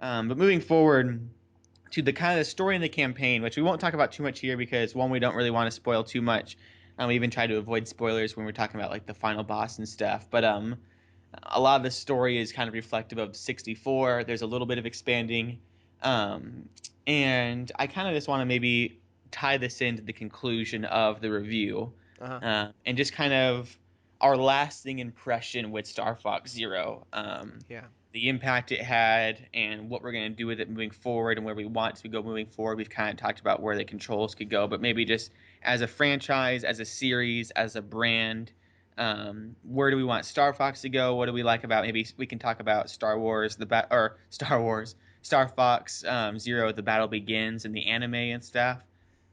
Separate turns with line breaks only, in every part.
But moving forward to the kind of story in the campaign, which we won't talk about too much here because one, we don't really want to spoil too much. We even try to avoid spoilers when we're talking about like the final boss and stuff. But a lot of the story is kind of reflective of 64. There's a little bit of expanding, um, and I kind of just want to maybe tie this into the conclusion of the review,
Uh-huh.
and just kind of our lasting impression with Star Fox Zero.
Yeah.
The impact it had and what we're going to do with it moving forward and where we want to go moving forward. We've kind of talked about where the controls could go, but maybe just as a franchise, as a series, as a brand, where do we want Star Fox to go? What do we like about? Maybe we can talk about Star Wars, or Star Wars, Star Fox Zero, the battle begins, and the anime and stuff.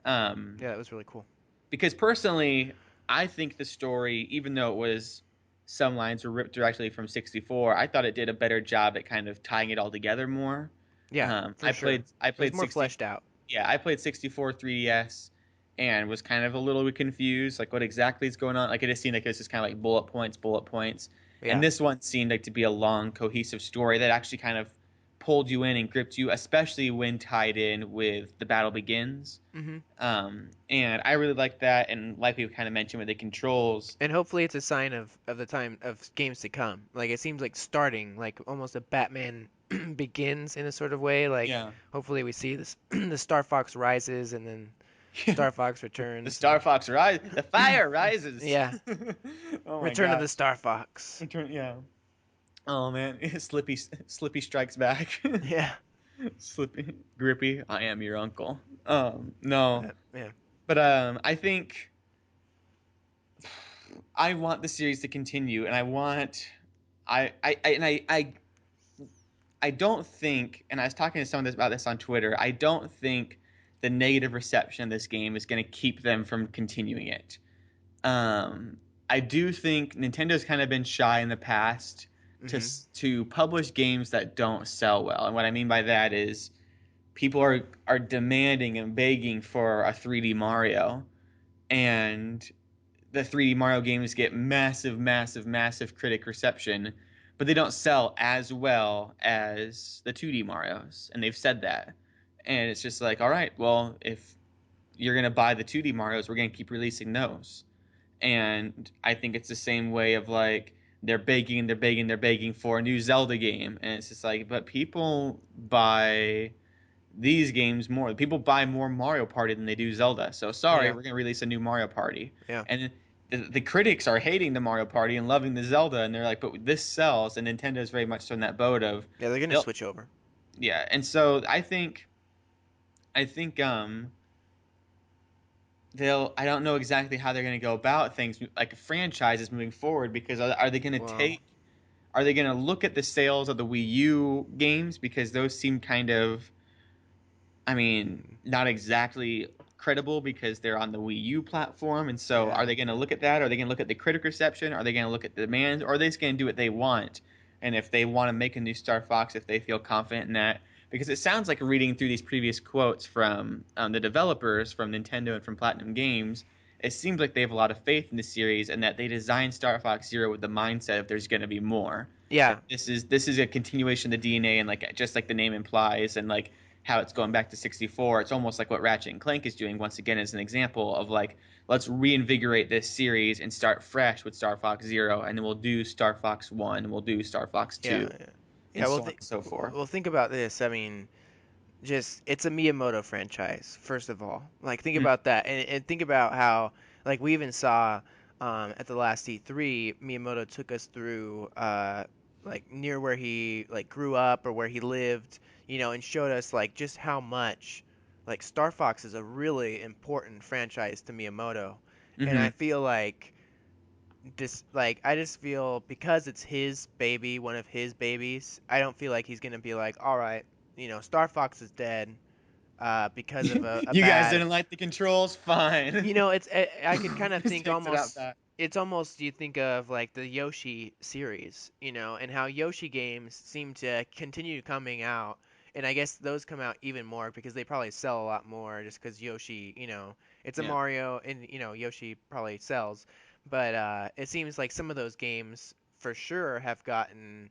Um,
Yeah, that was really cool.
because personally, I think the story, even though it was some lines were ripped directly from 64, I thought it did a better job at kind of tying it all together more.
Yeah, for sure.
I
It was
played
more
60,
fleshed out.
yeah, I played 64 3DS and was kind of a little bit confused, like what exactly is going on. Like it just seemed like it was just kind of like bullet points. And
Yeah.
this one seemed like to be a long, cohesive story that actually kind of pulled you in and gripped you, especially when tied in with the battle begins.
Mhm.
And I really like that, and like we kind of mentioned with the controls,
And hopefully it's a sign of the time of games to come. Like it seems like starting like almost a Batman begins in a sort of way. Like
yeah,
hopefully we see this the Star Fox rises and then
yeah,
Star Fox
the
returns
Star
and
Fox rise, the fire rises.
yeah,
Oh my
Return of the
gosh,
Star Fox.
yeah. Oh man, Slippy strikes back.
Yeah.
Slippy, Grippy, I am your uncle. No,
Yeah.
but I think I want the series to continue, and I want, I don't think, and I was talking to someone about this on Twitter. I don't think the negative reception of this game is going to keep them from continuing it. Um, I do think Nintendo's kind of been shy in the past to
Mhm.
to publish games that don't sell well, and what I mean by that is people are demanding and begging for a 3D Mario, and the 3D Mario games get massive critic reception, but they don't sell as well as the 2D Marios, and they've said that. And it's just like, all right, well, if you're gonna buy the 2D Marios, we're gonna keep releasing those. And I think it's the same way of like they're begging for a new Zelda game, and it's just like, but people buy these games more. People buy more Mario Party than they do Zelda. So sorry,
Yeah.
we're gonna release a new Mario Party,
Yeah.
and the critics are hating the Mario Party and loving the Zelda, and they're like, but this sells, and Nintendo is very much on that boat of
Yeah, they're gonna
they'll,
switch over.
yeah. And so I think they'll, I don't know exactly how they're gonna go about things like franchises moving forward, because are they gonna
Well,
take, are they gonna look at the sales of the Wii U games, because those seem kind of, I mean, not exactly credible because they're on the Wii U platform. And so,
yeah.
are they going to look at that? Are they going to look at the critic reception? Are they going to look at the demands? Or are they just going to do what they want? And if they want to make a new Star Fox, if they feel confident in that, because it sounds like reading through these previous quotes from the developers from Nintendo and from Platinum Games, it seems like they have a lot of faith in the series and that they designed Star Fox Zero with the mindset of there's going to be more. That
Yeah.
this is a continuation of the DNA, and like just like the name implies, and like how it's going back to 64. It's almost like what Ratchet and Clank is doing once again as an example of like, let's reinvigorate this series and start fresh with Star Fox Zero, and then we'll do Star Fox One, and we'll do Star Fox
Yeah.
Two,
Yeah.
and
Yeah,
so on and so forth.
well think about this. I mean, just it's a Miyamoto franchise, first of all. Like think
Mm,
about that and think about how like we even saw at the last E3, Miyamoto took us through like near where he like grew up or where he lived, and showed us like just how much like Star Fox is a really important franchise to Miyamoto. And I
mm-hmm.
feel like just like I just feel because it's his baby, one of his babies, I don't feel like he's gonna be like, all right, Star Fox is dead, because of a
You guys
bad.
didn't like the controls, fine.
It's I could kind of
Just
think
takes it out
almost.
back.
It's almost you think of like the Yoshi series, and how Yoshi games seem to continue coming out, and I guess those come out even more because they probably sell a lot more just because Yoshi, it's a
Yeah.
Mario and Yoshi probably sells, but it seems like some of those games for sure have gotten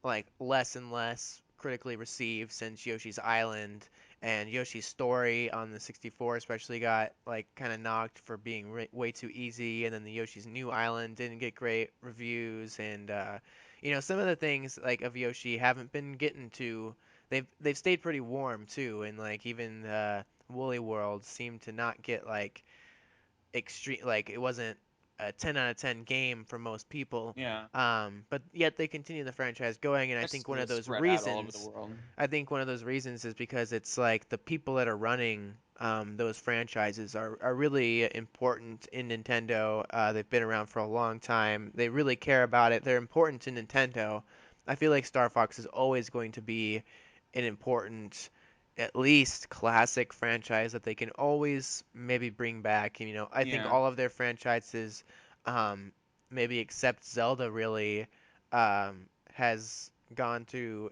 like less and less critically received since Yoshi's Island, and Yoshi's Story on the 64 especially got like kind of knocked for being way too easy, and then the Yoshi's New Island didn't get great reviews, and some of the things like of Yoshi haven't been getting to. They've stayed pretty warm too, and like even Woolly World seemed to not get like extreme, like it wasn't a 10 out of 10 game for most people.
Yeah,
But yet they continue the franchise going, and
that's because it's spread out all over the world.
I think one of those reasons is because it's like the people that are running those franchises are really important in Nintendo. They've been around for a long time. They really care about it. They're important to Nintendo. I feel like Star Fox is always going to be an important, at least classic franchise that they can always maybe bring back. I think
Yeah,
all of their franchises, um, maybe except Zelda, really has gone through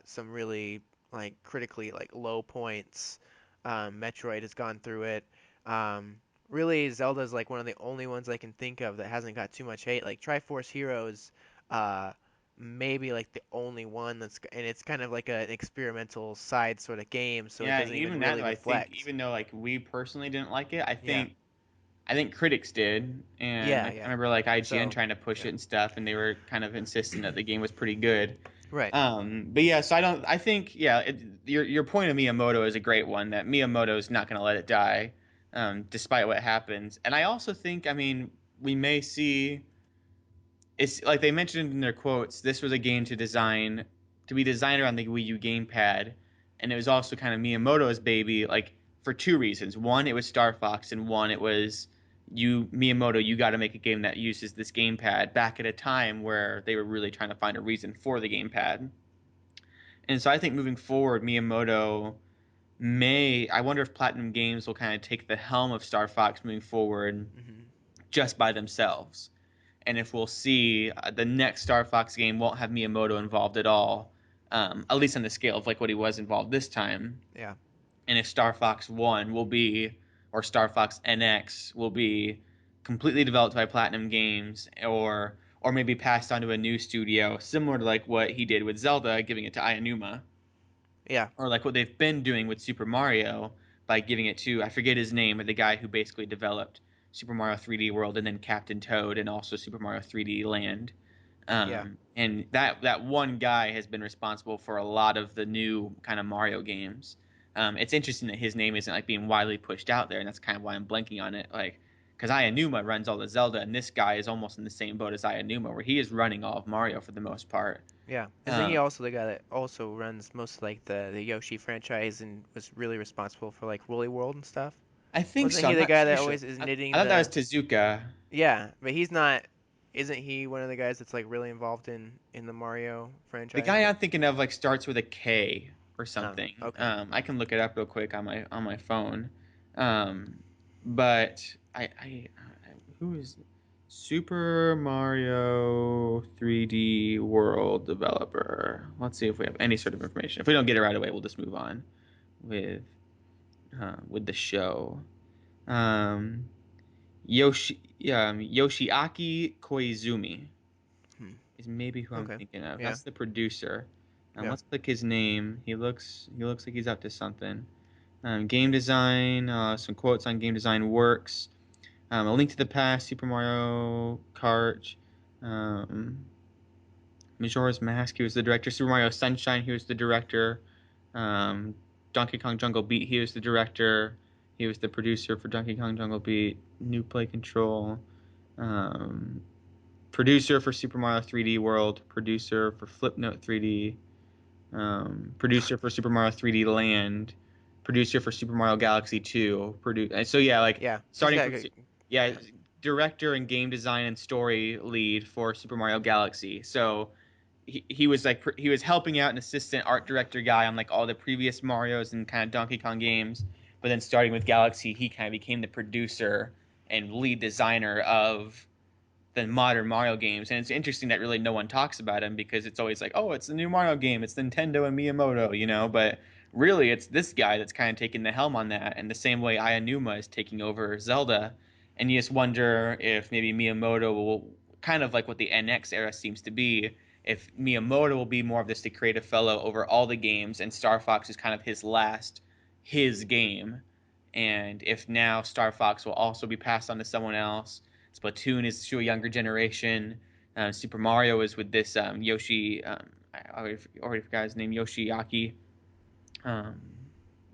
some really like critically like low points. Metroid has gone through it. Um, Really, Zelda's like one of the only ones I can think of that hasn't got too much hate. Like Triforce Heroes, uh, maybe like the only one and it's kind of like an experimental side sort of game, so it
yeah.
doesn't even
Even that
really
though, I think
reflect.
even though like we personally didn't like it,
Yeah,
I think critics did, and
yeah,
like I
yeah.
remember like IGN
So,
trying to push
yeah,
it and stuff, and they were kind of insisting that the game was pretty good.
right.
But yeah, so I don't. I think yeah, your point of Miyamoto is a great one. That Miyamoto is not going to let it die, despite what happens. And I also think, I mean, we may see. It's like they mentioned in their quotes. This was a game to be designed around the Wii U gamepad, and it was also kind of Miyamoto's baby. Like for two reasons: one, it was Star Fox, and one, it was you Miyamoto. You got to make a game that uses this gamepad. Back at a time where they were really trying to find a reason for the gamepad. And so I think moving forward, Miyamoto may. I wonder if Platinum Games will kind of take the helm of Star Fox moving forward
Hmm.
just by themselves. And if we'll see the next Star Fox game won't have Miyamoto involved at all, at least on the scale of like what he was involved this time.
Yeah,
And if Star Fox 1 will be, or Star Fox NX will be completely developed by Platinum Games, or maybe passed on to a new studio, similar to like what he did with Zelda, giving it to Aonuma,
yeah,
or like what they've been doing with Super Mario by giving it to I forget his name, but the guy who basically developed Super Mario 3D World and then Captain Toad and also Super Mario 3D Land.
yeah,
And that one guy has been responsible for a lot of the new kind of Mario games. It's interesting that his name isn't like being widely pushed out there, and that's kind of why I'm blanking on it. Like, because Aonuma runs all the Zelda, and this guy is almost in the same boat as Aonuma, where he is running all of Mario for the most part.
yeah. Isn't he
Um,
also the guy that also runs most of like the Yoshi franchise and was really responsible for like Woolly World and stuff?
I think
Wasn't
so.
he
I'm
the
not
guy
too
that
sure.
always is
I
knitting
thought that was
the?
Tezuka.
Yeah, but he's not. Isn't he one of the guys that's like really involved in the Mario
The
franchise?
guy I'm thinking of like starts with a K or
Oh,
something.
okay.
I can look it up real quick on my phone. Um, but who is Super Mario 3D World developer? Let's see if we have any sort of information. If we don't get it right away, we'll just move on with with the show. Um, Yoshiaki Koizumi
Hmm.
is maybe who I'm
Okay.
thinking of.
Yeah.
That's the producer.
Yeah.
Let's click his name. He looks like he's up to something. Game design. Some quotes on game design works. A Link to the Past. Super Mario Kart. Um, Majora's Mask. He was the director. Super Mario Sunshine. He was the director. Um, Donkey Kong Jungle Beat. He was the director. He was the producer for Donkey Kong Jungle Beat. New Play Control. Um, Producer for Super Mario 3D World, producer for Flipnote 3D, producer for Super Mario 3D Land, producer for Super Mario Galaxy 2. So yeah, like
Yeah. He's
starting
got
from
good.
yeah,
Yeah.
director and game design and story lead for Super Mario Galaxy. So he was like he was helping out an assistant art director guy on like all the previous Mario's and kind of Donkey Kong games, but then starting with Galaxy, he kind of became the producer and lead designer of the modern Mario games. And it's interesting that really no one talks about him because it's always like, oh, it's the new Mario game, it's Nintendo and Miyamoto, you know. But really, it's this guy that's kind of taking the helm on that, and the same way Aonuma is taking over Zelda. And you just wonder if maybe Miyamoto will kind of like what the NX era seems to be. if Miyamoto will be more of this creative fellow over all the games, and Star Fox is kind of his game, and if now Star Fox will also be passed on to someone else. Splatoon is to a younger generation. Super Mario is with this Yoshi. I already forgot his name. Um,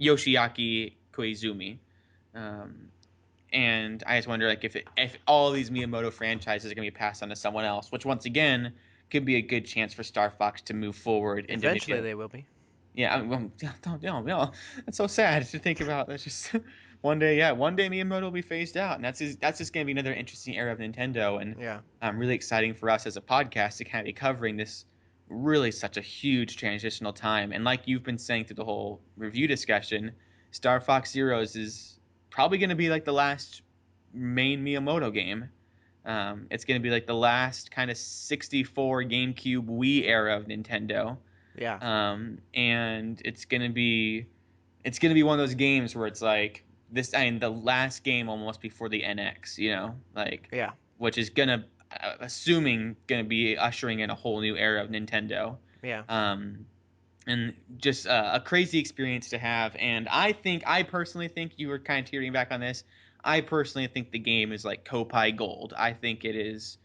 Yoshiaki Koizumi. Um, and I just wonder like if all these Miyamoto franchises are going to be passed on to someone else, which once again could be a good chance for Star Fox to move forward into maybe
Eventually
a
they will be.
yeah, well, don't. That's so sad to think about. That's just one day. Yeah, one day Miyamoto will be phased out, and that's just going to be another interesting era of Nintendo, and
Yeah.
really exciting for us as a podcast to kind of be covering this really such a huge transitional time. And like you've been saying through the whole review discussion, Star Fox Zeroes is probably going to be like the last main Miyamoto game. It's going to be like the last kind of 64 GameCube Wii era of Nintendo,
Yeah.
and it's gonna be one of those games where it's like this. I mean, the last game almost before the NX, like
Yeah.
which is assuming gonna be ushering in a whole new era of Nintendo.
Yeah.
Um, and just a crazy experience to have. And I personally think you were kind of tearing back on this. I personally think the game is like Koppai Gold. I think it is.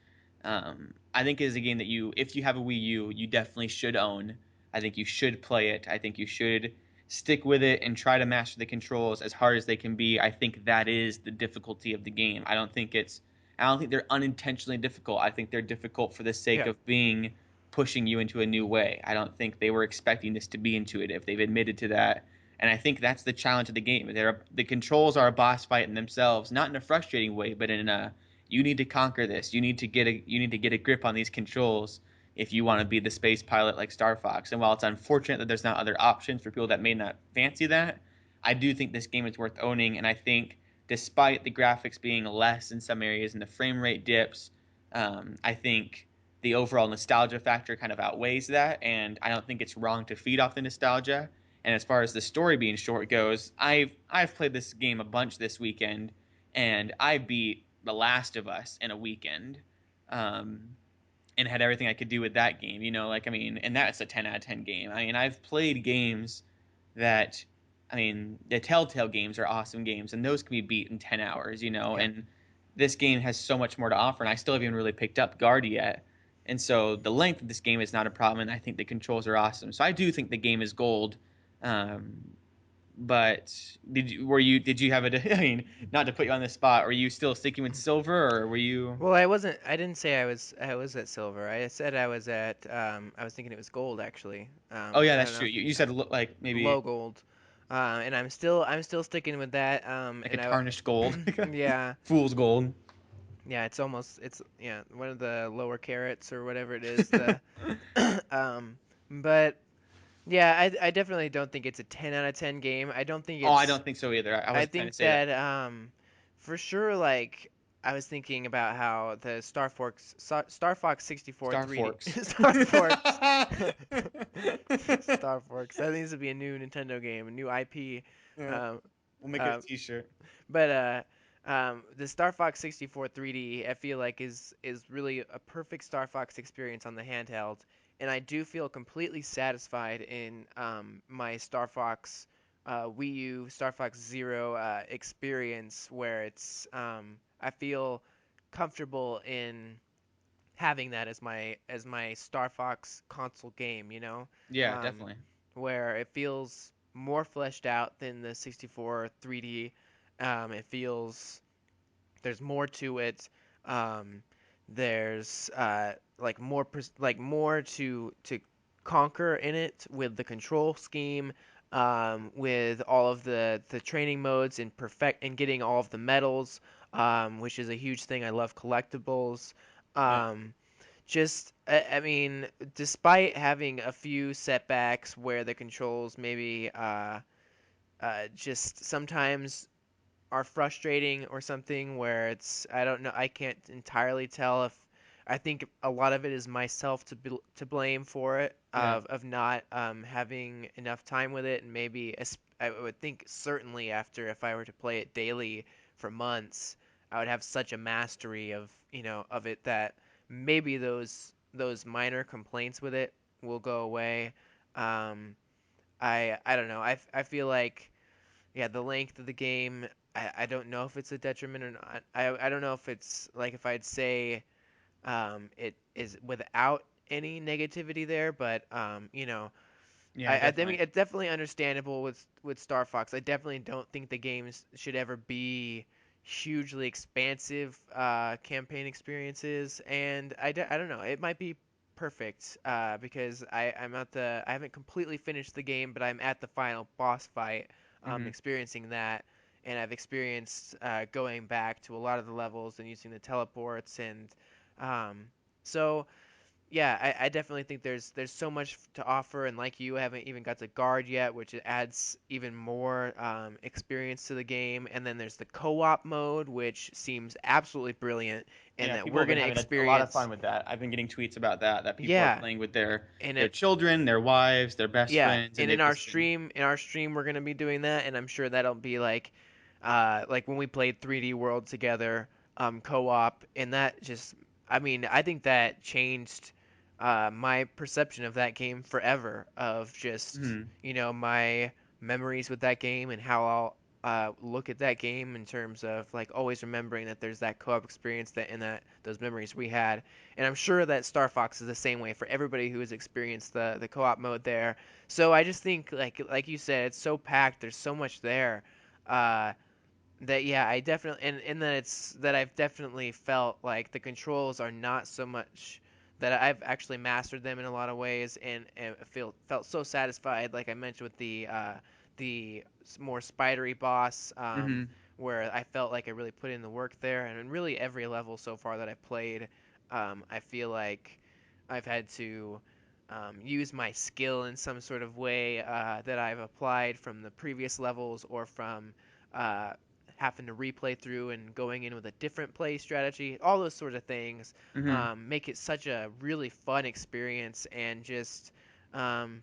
I think it is a game that if you have a Wii U, you definitely should own. I think you should play it. I think you should stick with it and try to master the controls as hard as they can be. I think that is the difficulty of the game. I don't think they're unintentionally difficult. I think they're difficult for the sake
Yeah.
of being pushing you into a new way. I don't think they were expecting this to be intuitive. They've admitted to that. And I think that's the challenge of the game. The controls are a boss fight in themselves, not in a frustrating way, but in a you need to conquer this. You need to get a grip on these controls if you want to be the space pilot like Star Fox. And while it's unfortunate that there's not other options for people that may not fancy that, I do think this game is worth owning. And I think despite the graphics being less in some areas and the frame rate dips, I think the overall nostalgia factor kind of outweighs that, and I don't think it's wrong to feed off the nostalgia. And as far as the story being short goes, I've played this game a bunch this weekend, and I beat The Last of Us in a weekend, um, and had everything I could do with that game. Like and that's a 10 out of 10 game. I've played games that, the Telltale games are awesome games, and those can be beat in 10 hours.
Yeah.
And this game has so much more to offer, and I still haven't even really picked up Guard yet. And so the length of this game is not a problem, and I think the controls are awesome. So I do think the game is gold. Um, but did you have a? Not to put you on the spot, were you still sticking with silver, or were you?
Well, I wasn't. I didn't say I was at silver. I said I was at. I was thinking it was gold actually.
Oh yeah,
I don't
that's
know
true.
if
You said like maybe
low gold. And I'm still sticking with that.
like a
And
tarnished gold,
yeah,
fool's gold.
yeah. It's yeah, one of the lower carats or whatever it is. The um, but yeah, I definitely don't think it's a 10 out of 10 game. I don't think
Oh, I
it's
don't think so either. I
I
wasn't trying to
think
say that.
that for sure, like I was thinking about how the Star Fox 64
Star
3D
Forks.
Star Fox Star Fox, that needs to be a new Nintendo game, a new IP.
Yeah,
Um,
we'll make it a
uh,
T-shirt.
but the Star Fox 64 3D, I feel like is really a perfect Star Fox experience on the handheld, and I do feel completely satisfied in my Star Fox Wii U Star Fox Zero experience, where I feel comfortable in having that as my Star Fox console game,
Yeah,
um,
definitely.
where it feels more fleshed out than the 64 3D. It feels there's more to it. Um, there's like more to conquer in it with the control scheme, with all of the training modes and perfect and getting all of the medals, which is a huge thing. I love collectibles.
Yeah,
Um, I mean, despite having a few setbacks where the controls maybe just sometimes are frustrating or something, where I don't know, I can't entirely tell if I think a lot of it is myself to blame for it,
yeah,
of not having enough time with it, and maybe I would think certainly after, if I were to play it daily for months, I would have such a mastery of it that maybe those minor complaints with it will go away. Um, I don't know. I feel like yeah, the length of the game. I don't know if it's a detriment or not. I don't know if it's like if I'd say it is without any negativity there, but
Yeah,
I think
definitely.
it's definitely understandable with Star Fox. I definitely don't think the games should ever be hugely expansive campaign experiences, and I don't know. It might be perfect because I haven't completely finished the game, but I'm at the final boss fight,
Hmm.
experiencing that, and I've experienced going back to a lot of the levels and using the teleports and um, so yeah, I definitely think there's so much to offer, and like you, I haven't even got to guard yet, which it adds even more experience to the game. And then there's the co-op mode, which seems absolutely brilliant, and
Yeah,
that
people
we're
have been
gonna
having a lot of
experience.
fun with that. I've been getting tweets about that, that people are
Yeah,
playing with
and
their children, their wives, their best
yeah,
friends, and
and
they've just been.
in our stream, we're gonna be doing that, and I'm sure that'll be like when we played 3D World together, co-op, and that just, I mean, I think that changed my perception of that game forever. Of just,
Mhm.
my memories with that game and how I'll look at that game in terms of like always remembering that there's that co-op experience that and that those memories we had. And I'm sure that Star Fox is the same way for everybody who has experienced the co-op mode there. So I just think like you said, it's so packed. There's so much there. Uh, that yeah, I definitely and that it's that I've definitely felt like the controls are not so much that I've actually mastered them in a lot of ways and felt so satisfied like I mentioned with the more spidery boss
Mhm.
where I felt like I really put in the work there and in really every level so far that I've played I feel like I've had to use my skill in some sort of way that I've applied from the previous levels or from uh, having to replay through and going in with a different play strategy, all those sort of things
Mhm.
make it such a really fun experience and just um,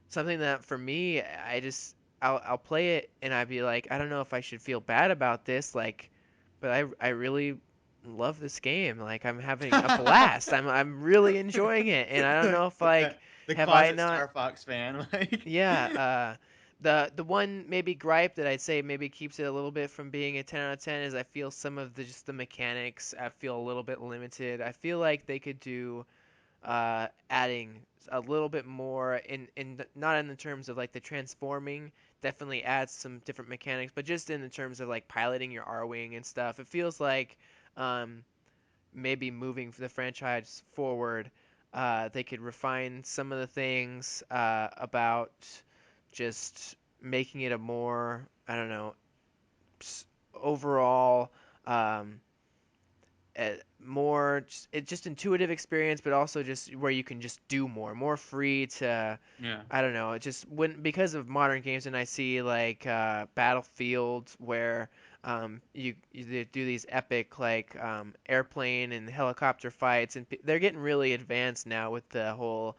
something that for me, I'll play it and I'd be like, I don't know if I should feel bad about this, like, but I really love this game. Like I'm having a blast. I'm really enjoying it, and I don't know if
the,
like
the
have I
closet
not
Star Fox fan, like.
yeah, the one maybe gripe that I'd say maybe keeps it a little bit from being a 10 out of 10 is I feel some of the just the mechanics I feel a little bit limited. I feel like they could do adding a little bit more not in the terms of like the transforming definitely adds some different mechanics, but just in the terms of like piloting your R-wing and stuff. It feels like um, maybe moving the franchise forward, they could refine some of the things about just making it a more, I don't know, overall um, more just intuitive experience, but also just where you can just do more free to
Yeah.
I don't know. It just when because of modern games, and I see like Battlefield where you do these epic like airplane and helicopter fights, and they're getting really advanced now with the whole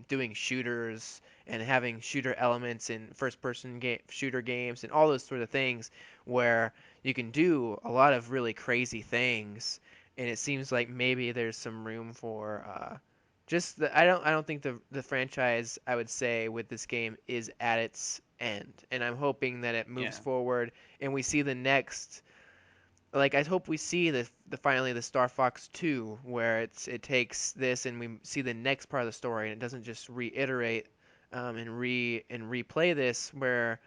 doing shooters and having shooter elements in first-person shooter games and all those sort of things where you can do a lot of really crazy things, and it seems like maybe there's some room for just I don't think the franchise I would say with this game is at its end, and I'm hoping that it moves
Yeah.
forward and we see the next like I hope we see the finally the Star Fox 2 where it takes this and we see the next part of the story and it doesn't just reiterate and replay this where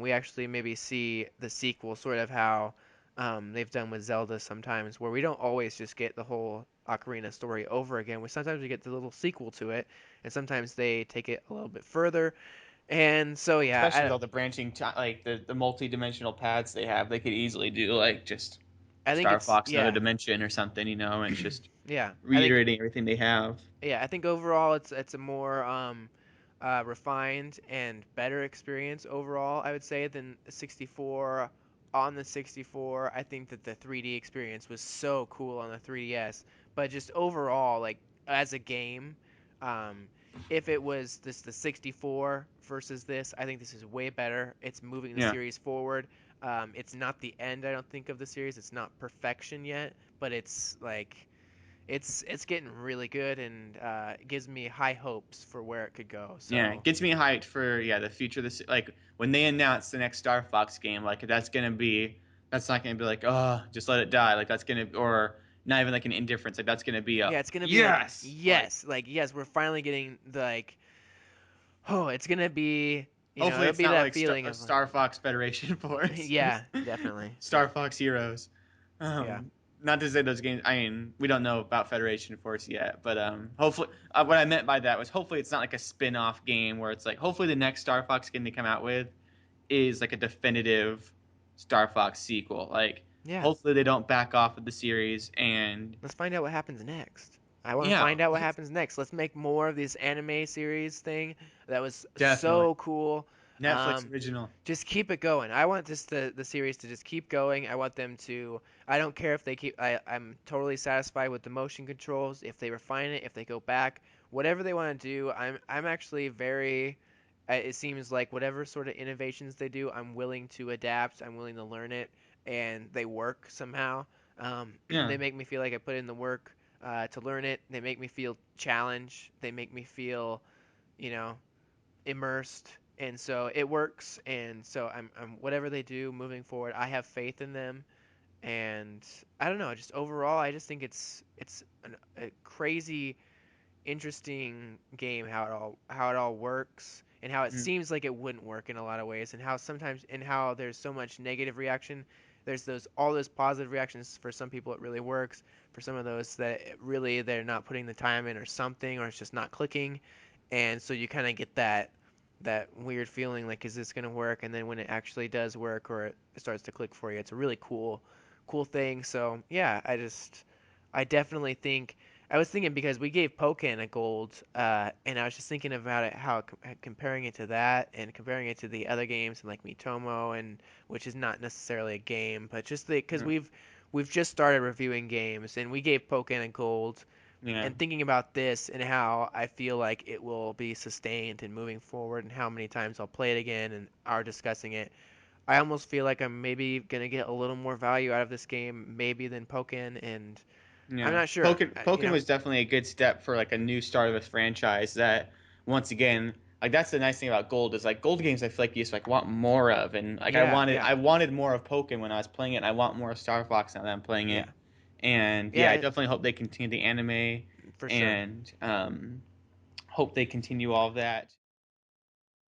we actually maybe see the sequel sort of how they've done with Zelda sometimes where we don't always just get the whole Ocarina story over again. Sometimes we get the little sequel to it and sometimes they take it a little bit further. And so yeah,
Especially with all the branching, like the multi-dimensional paths they have, they could easily do like just
I think
Star
it's
Fox another
yeah.
dimension or something, and just
Yeah. I think
reiterating everything they have.
I think overall it's a more refined and better experience overall, I would say, than the 64 on the 64. I think that the 3D experience was so cool on the 3DS, but just overall, like as a game, um, if it was this the 64 versus this, I think this is way better. It's moving the
Yeah.
series forward. It's not the end, I don't think, of the series. It's not perfection yet, but it's like it's getting really good, and it gives me high hopes for where it could go.
Yeah, it
So
gets me hyped for the future. This like when they announce the next Star Fox game, like that's not gonna be like, oh, just let it die. Like that's gonna, or not even like an indifference. Like that's gonna be a
yeah, it's gonna be
yes.
like yes, we're finally getting the, like, oh, it's gonna be,
Hopefully
it'll
it's
be
not
that
like
feeling of like,
Star Fox Federation Force,
yeah, definitely,
Star Fox Heroes.
yeah,
Not to say those games. I mean, we don't know about Federation Force yet, but hopefully, what I meant by that was hopefully it's not like a spin-off game where it's like hopefully the next Star Fox game they come out with is like a definitive Star Fox sequel. Like
yeah.
hopefully they don't back off of the series and
Let's find out what happens next. I want to
yeah,
find out what happens next. Let's make more of this anime series thing that was
definitely
so cool.
Netflix original.
Just keep it going. I want this the series to just keep going. I want them to. I don't care if they keep. I'm totally satisfied with the motion controls. If they refine it, if they go back, whatever they want to do, I'm actually very. It seems like whatever sort of innovations they do, I'm willing to adapt. I'm willing to learn it, and they work somehow.
Yeah,
They make me feel like I put in the work to learn it. They make me feel challenged. They make me feel, you know, immersed, and so it works. And so I'm whatever they do moving forward, I have faith in them. And I don't know, just overall, I just think a crazy interesting game, how it all works, and how it
mm,
seems like it wouldn't work in a lot of ways, and how sometimes, and how there's so much negative reaction. There's those all those positive reactions. For some people it really works, for some of those that really they're not putting the time in or something, or it's just not clicking. And so you kind of get that weird feeling like, is this going to work? And then when it actually does work, or it starts to click for you, it's a really cool thing. So yeah, I definitely think, I was thinking, because we gave Pokken a gold, and I was just thinking about it, how comparing it to that, and comparing it to the other games, and like Mitomo, and which is not necessarily a game, but just because
yeah,
we've just started reviewing games, and we gave Pokken a gold,
yeah.
and thinking about this, and how I feel like it will be sustained and moving forward, and how many times I'll play it again and are discussing it, I almost feel like I'm maybe gonna get a little more value out of this game, maybe, than Pokken, and I'm
Yeah,
not sure.
Pokken was definitely a good step for like a new start of a franchise. That once again, like that's the nice thing about Gold is like Gold games. I feel like you just like want more of, and like
Yeah, yeah,
I wanted more of Pokken when I was playing it, and I want more of Star Fox now that I'm playing
yeah,
it. And yeah, I
yeah,
definitely hope they continue the anime,
for sure.
and hope they continue all of that.